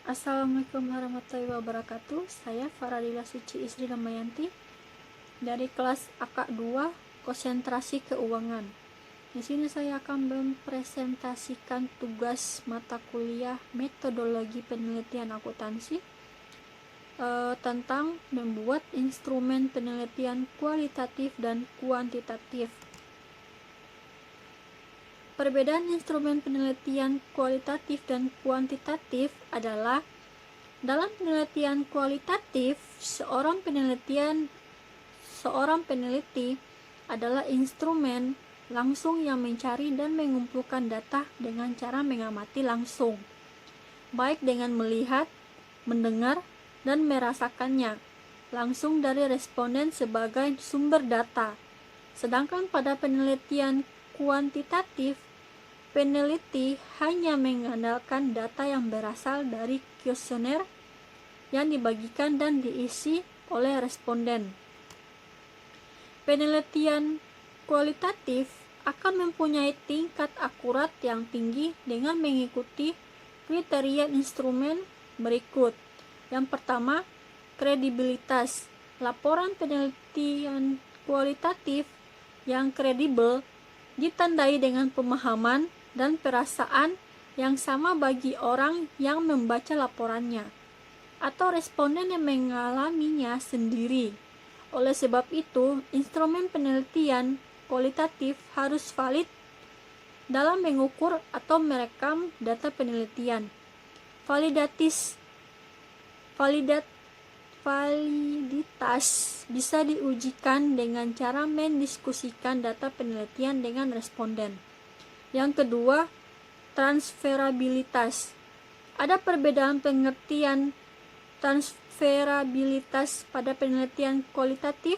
Assalamualaikum warahmatullahi wabarakatuh. Saya Faradila Suci Isri Damayanti dari kelas AK2 Konsentrasi Keuangan. Di sini saya akan mempresentasikan tugas mata kuliah Metodologi Penelitian Akuntansi tentang membuat instrumen penelitian kualitatif dan kuantitatif. Perbedaan instrumen penelitian kualitatif dan kuantitatif adalah dalam penelitian kualitatif, seorang peneliti adalah instrumen langsung yang mencari dan mengumpulkan data dengan cara mengamati langsung, baik dengan melihat, mendengar, dan merasakannya langsung dari responden sebagai sumber data. Sedangkan pada penelitian kuantitatif, peneliti hanya mengandalkan data yang berasal dari kuesioner yang dibagikan dan diisi oleh responden. Penelitian kualitatif akan mempunyai tingkat akurat yang tinggi dengan mengikuti kriteria instrumen berikut. Yang pertama, kredibilitas. Laporan penelitian kualitatif yang kredibel ditandai dengan pemahaman dan perasaan yang sama bagi orang yang membaca laporannya atau responden yang mengalaminya sendiri. Oleh sebab itu, instrumen penelitian kualitatif harus valid dalam mengukur atau merekam data penelitian. Validitas bisa diujikan dengan cara mendiskusikan data penelitian dengan responden. Yang kedua, transferabilitas. Ada perbedaan pengertian transferabilitas pada penelitian kualitatif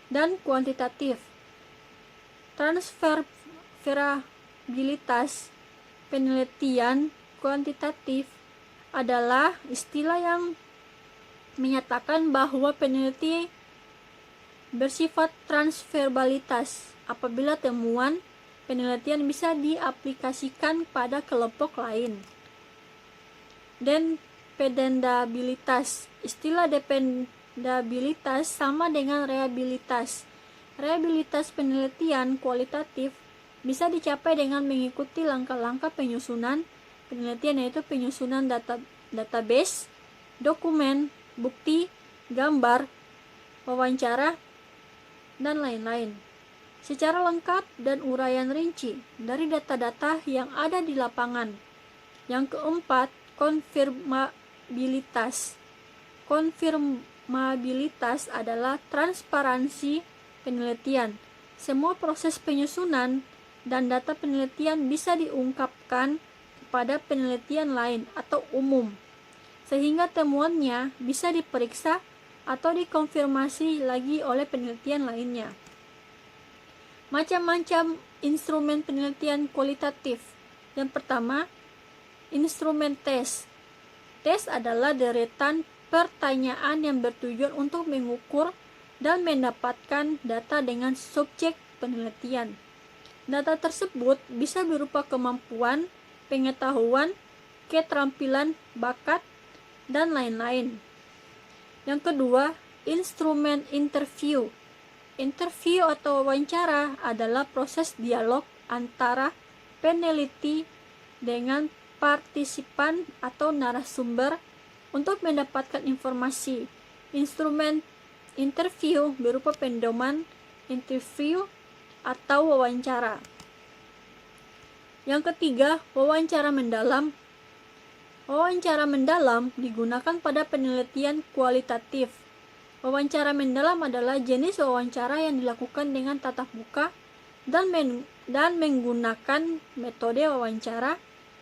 dan kuantitatif. Transferabilitas penelitian kuantitatif adalah istilah yang menyatakan bahwa peneliti bersifat transferabilitas apabila temuan penelitian bisa diaplikasikan pada kelompok lain. Dependabilitas. Istilah dependabilitas sama dengan reliabilitas. Reliabilitas penelitian kualitatif bisa dicapai dengan mengikuti langkah-langkah penyusunan penelitian, yaitu penyusunan database, dokumen, bukti, gambar, wawancara, dan lain-lain secara lengkap dan uraian rinci dari data-data yang ada di lapangan. Yang keempat, konfirmabilitas. Konfirmabilitas adalah transparansi penelitian. Semua proses penyusunan dan data penelitian bisa diungkapkan kepada penelitian lain atau umum, sehingga temuannya bisa diperiksa atau dikonfirmasi lagi oleh penelitian lainnya. Macam-macam instrumen penelitian kualitatif. Yang pertama, instrumen tes. Tes adalah deretan pertanyaan yang bertujuan untuk mengukur dan mendapatkan data dengan subjek penelitian. Data tersebut bisa berupa kemampuan, pengetahuan, keterampilan, bakat, dan lain-lain. Yang kedua, instrumen interview. Interview atau wawancara adalah proses dialog antara peneliti dengan partisipan atau narasumber untuk mendapatkan informasi. Instrumen interview berupa pedoman interview atau wawancara. Yang ketiga, wawancara mendalam. Wawancara mendalam digunakan pada penelitian kualitatif. Wawancara mendalam adalah jenis wawancara yang dilakukan dengan tatap muka dan menggunakan metode wawancara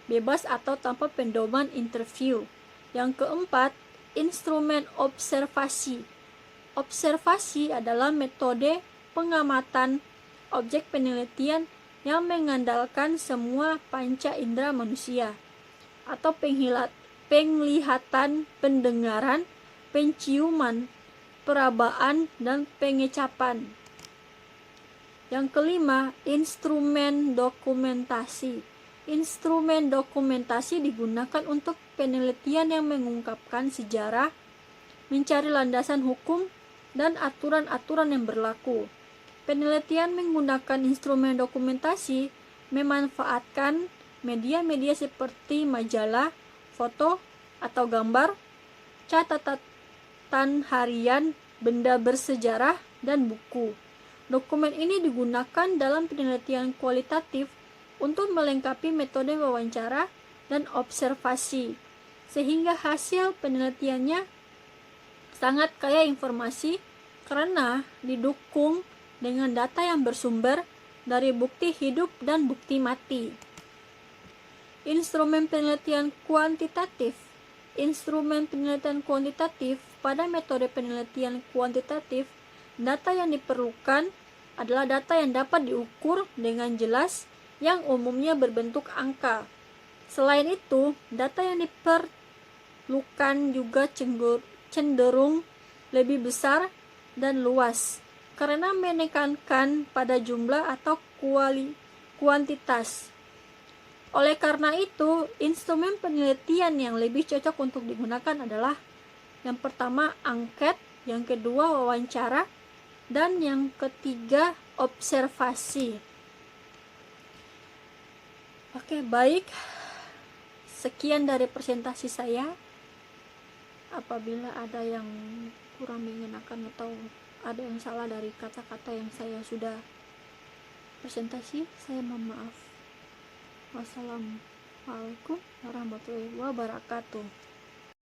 bebas atau tanpa pedoman interview. Yang keempat, instrumen observasi. Observasi adalah metode pengamatan objek penelitian yang mengandalkan semua panca indera manusia atau penglihatan, pendengaran, penciuman, perabaan, dan pengecapan. Yang kelima, instrumen dokumentasi. Instrumen dokumentasi digunakan untuk penelitian yang mengungkapkan sejarah, mencari landasan hukum, dan aturan-aturan yang berlaku. Penelitian menggunakan instrumen dokumentasi memanfaatkan media-media seperti majalah, foto, atau gambar, catatan harian, benda bersejarah, dan buku. Dokumen ini digunakan dalam penelitian kualitatif untuk melengkapi metode wawancara dan observasi, sehingga hasil penelitiannya sangat kaya informasi karena didukung dengan data yang bersumber dari bukti hidup dan bukti mati. Instrumen penelitian kuantitatif. Instrumen penelitian kuantitatif. Pada metode penelitian kuantitatif, data yang diperlukan adalah data yang dapat diukur dengan jelas yang umumnya berbentuk angka. Selain itu, data yang diperlukan juga cenderung lebih besar dan luas karena menekankan pada jumlah atau kuantitas. Oleh karena itu, instrumen penelitian yang lebih cocok untuk digunakan adalah yang pertama angket, yang kedua wawancara, dan yang ketiga observasi. Oke, baik. Sekian dari presentasi saya. Apabila ada yang kurang mengenakan atau ada yang salah dari kata-kata yang saya sudah presentasi, saya mohon maaf. Wassalamualaikum warahmatullahi wabarakatuh.